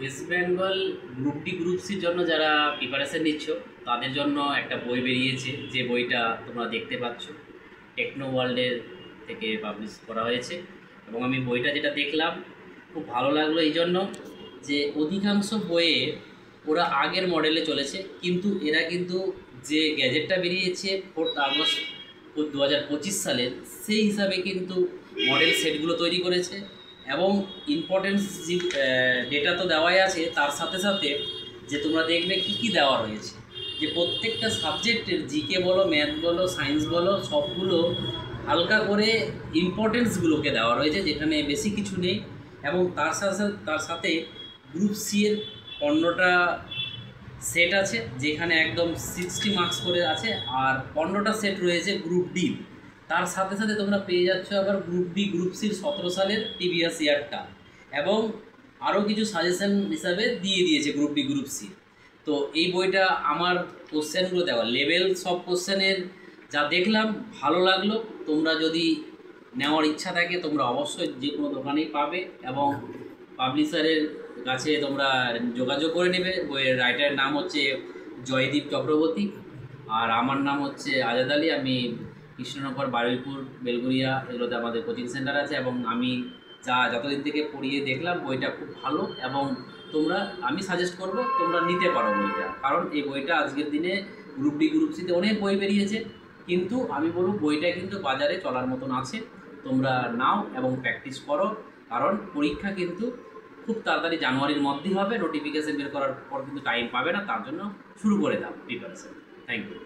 West Bengal group D group সির জন্য যারা প্রিপারেশন নিচ্ছ তাদের জন্য একটা বই বেরিয়েছে, যে বইটা তোমরা দেখতে পাচ্ছ টেকনো ওয়ার্ল্ডের থেকে পাবলিশ করা হয়েছে। এবং আমি বইটা যেটা দেখলাম খুব ভালো লাগলো এই জন্য যে অধিকাংশ বইয়ে ওরা আগের মডেলে চলেছে, কিন্তু এরা কিন্তু যে গ্যাজেটটা বেরিয়েছে 4 আগস্ট 2025 সালের, সেই হিসাবে কিন্তু মডেল সেটগুলো তৈরি করেছে। এবং ইম্পর্টেন্স যে ডেটা তো দেওয়াই আছে, তার সাথে সাথে যে তোমরা দেখবে কি কি দেওয়া রয়েছে, যে প্রত্যেকটা সাবজেক্টের জিকে বলো, ম্যাথ বলো, সায়েন্স বলো, সবগুলো হালকা করে ইম্পর্টেন্সগুলোকে দেওয়া রয়েছে, যেখানে বেশি কিছু নেই। এবং তার সাথে গ্রুপ সি এর 15টা সেট আছে, যেখানে একদম 60 মার্কস করে আছে, আর 15টা সেট রয়েছে গ্রুপ ডি। তার সাথে সাথে তোমরা পেয়ে যাচ্ছ আবার গ্রুপ ডি গ্রুপ সির 17 সালের প্রিভিয়াস ইয়ারটা, এবং আরও কিছু সাজেশন হিসাবে দিয়ে দিয়েছে গ্রুপ ডি গ্রুপ সি। তো এই বইটা আমার কোশ্চেনগুলো দেওয়া লেভেল সব কোশ্চেনের যা দেখলাম ভালো লাগলো। তোমরা যদি নেওয়ার ইচ্ছা থাকে তোমরা অবশ্যই যে কোনো দোকানেই পাবে, এবং পাবলিশারের কাছে তোমরা যোগাযোগ করে নেবে। বইয়ের রাইটারের নাম হচ্ছে জয়দীপ চক্রবর্তী, আর আমার নাম হচ্ছে আজাদ আলী। আমি কৃষ্ণনগর, বারুইপুর, বেলগুড়িয়া এগুলোতে আমাদের কোচিং সেন্টার আছে, এবং আমি যতদিন থেকে পড়িয়ে দেখলাম বইটা খুব ভালো। এবং আমি সাজেস্ট করব তোমরা নিতে পারো বইটা, কারণ এই বইটা আজকের দিনে গ্রুপ ডি গ্রুপ সিতে অনেক বই বেরিয়েছে, কিন্তু আমি বলব বইটা কিন্তু বাজারে চলার মতন আছে। তোমরা নাও এবং প্র্যাকটিস করো, কারণ পরীক্ষা কিন্তু খুব তাড়াতাড়ি জানুয়ারির মধ্যেই হবে। নোটিফিকেশন বের করার পর কিন্তু টাইম পাবে না, তার জন্য শুরু করে দাও প্রিপারেশন। Thank you.